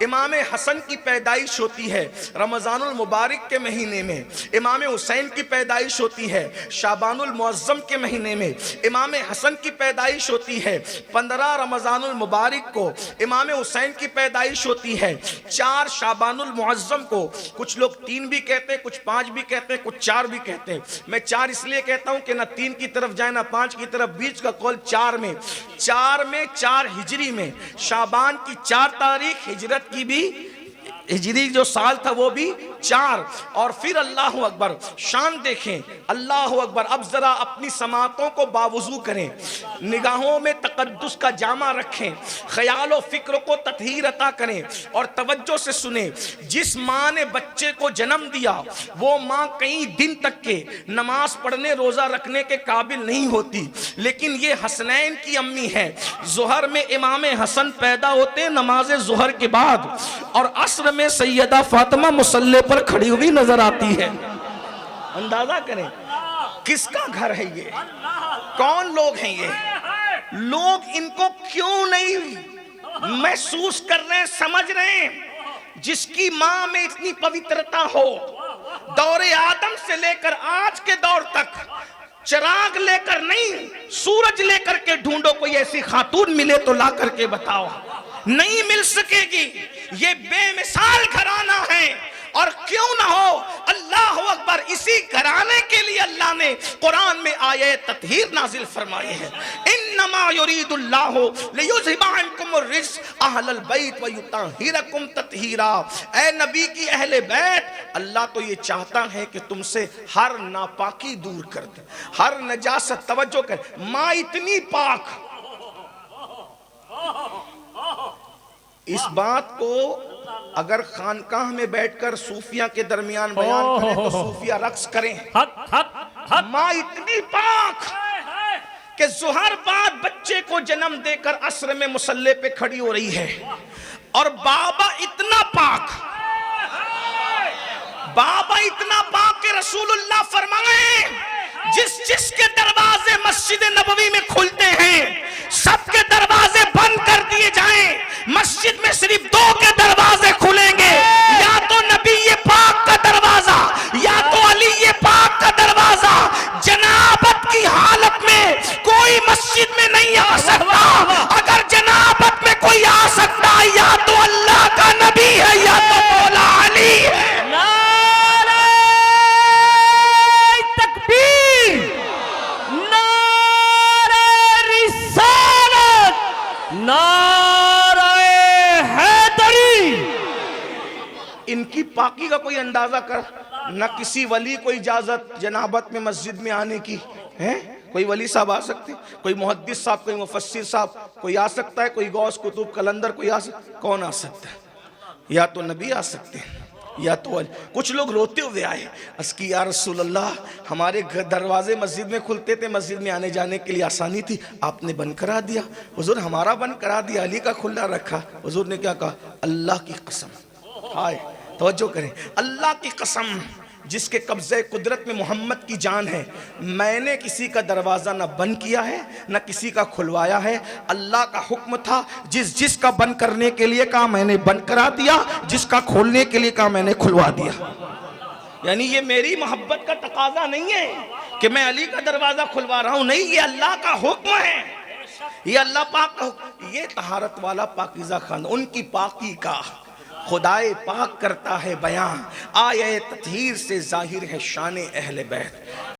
امام حسن کی پیدائش ہوتی ہے رمضان المبارک کے مہینے میں، امام حسین کی پیدائش ہوتی ہے شعبان المعظم کے مہینے میں، امام حسن کی پیدائش ہوتی ہے 15 رمضان المبارک کو، امام حسین کی پیدائش ہوتی ہے 4 شعبان المعظم کو۔ کچھ لوگ 3 بھی کہتے ہیں، کچھ 5 بھی کہتے ہیں، کچھ 4 بھی کہتے ہیں۔ میں 4 اس لیے کہتا ہوں کہ نہ 3 کی طرف جائیں نہ 5 کی طرف، بیچ کا قول 4 میں 4 ہجری میں، شعبان کی 4 تاریخ، ہجرت کی بھی ہجری جو سال تھا وہ بھی 4۔ اور پھر اللہ اکبر، شان دیکھیں، اللہ اکبر۔ اب ذرا اپنی سماعتوں کو باوضو کریں، نگاہوں میں تقدس کا جامع رکھیں، خیال و فکر کو تطہیر عطا کریں اور توجہ سے سنیں۔ جس ماں نے بچے کو جنم دیا وہ ماں کئی دن تک کے نماز پڑھنے روزہ رکھنے کے قابل نہیں ہوتی، لیکن یہ حسنین کی امی ہے۔ ظہر میں امام حسن پیدا ہوتے نماز ظہر کے بعد، اور عصر میں سیدہ فاطمہ مصلی پر کھڑی ہوئی نظر آتی ہے۔ اندازہ کریں کس کا گھر ہے یہ، کون لوگ ہیں یہ لوگ، ان کو کیوں نہیں محسوس کر رہے ہیں، سمجھ رہے ہیں؟ جس کی ماں میں اتنی پوترتا ہو، دور آدم سے لے کر آج کے دور تک چراغ لے کر نہیں، سورج لے کر کے ڈھونڈو، کوئی ایسی خاتون ملے تو لا کر کے بتاؤ، نہیں مل سکے گی۔ یہ بے مثال گھرانہ ہے، اور کیوں نہ ہو، اللہ اکبر، اسی گھرانے کے لیے اللہ نے قرآن میں آیے تطہیر نازل فرمائے ہیں۔ انما یرید اللہ لیذھب عنکم الرجس اہل البیت ویطہرکم تطہیرا۔ اے نبی کی اہل بیت، اللہ تو یہ چاہتا ہے کہ تم سے ہر ناپاکی دور کر دے، ہر نجاست۔ توجہ کر، ماں اتنی پاک، اس بات کو اگر خانقاہ میں بیٹھ کر صوفیہ کے درمیان بیان کریں تو صوفیہ رقص کریں۔ ماں اتنی پاک کہ ظہر بعد بچے کو جنم دے کر عصر میں مصلی پہ کھڑی ہو رہی ہے، اور بابا اتنا پاک، بابا اتنا پاک کہ رسول اللہ فرمائے جس کے دروازے مسجد نبوی میں کھلتے ہیں سب کے دروازے بند کر دیے جائیں، مسجد میں صرف 2 کے دروازے کھلیں گے، یا تو نبی پاک کا دروازہ یا تو علی پاک کا دروازہ۔ جنابت کی حالت میں کوئی مسجد میں نہیں آ سکتا، اگر جنابت میں کوئی آ سکتا یا تو اللہ کا نبی ہے یا تو مولا علی ہے۔ ان کی پاکی کا کوئی اندازہ کر، نہ کسی ولی کو اجازت جنابت میں مسجد میں آنے کی ہے؟ کوئی ولی صاحب آ سکتے، کوئی محدث صاحب، کوئی مفسر صاحب، کوئی آ سکتا ہے، کوئی غوث قطب قلندر کوئی آ سکتا ہے؟ کون آ سکتا ہے؟ یا تو نبی آ سکتے ہیں یا تو ولی۔ کچھ لوگ روتے ہوئے آئے، اس کی یا رسول اللہ، ہمارے دروازے مسجد میں کھلتے تھے، مسجد میں آنے جانے کے لیے آسانی تھی، آپ نے بند کرا دیا۔ حضور ہمارا بند کرا دیا، علی کا کھلا رکھا۔ حضور نے کیا کہا؟ اللہ کی قسم، ہائے توجہ کریں، اللہ کی قسم جس کے قبضہ قدرت میں محمد کی جان ہے، میں نے کسی کا دروازہ نہ بند کیا ہے نہ کسی کا کھلوایا ہے۔ اللہ کا حکم تھا، جس کا بند کرنے کے لیے کہا میں نے بند کرا دیا، جس کا کھولنے کے لیے کہا میں نے کھلوا دیا۔ یعنی یہ میری محبت کا تقاضا نہیں ہے کہ میں علی کا دروازہ کھلوا رہا ہوں، نہیں، یہ اللہ کا حکم ہے، یہ اللہ پاک کا حکم۔ یہ طہارت والا پاکیزہ خان، ان کی پاکی کا خدائے پاک کرتا ہے بیان، آیہ تطہیر سے ظاہر ہے شان اہل بیت۔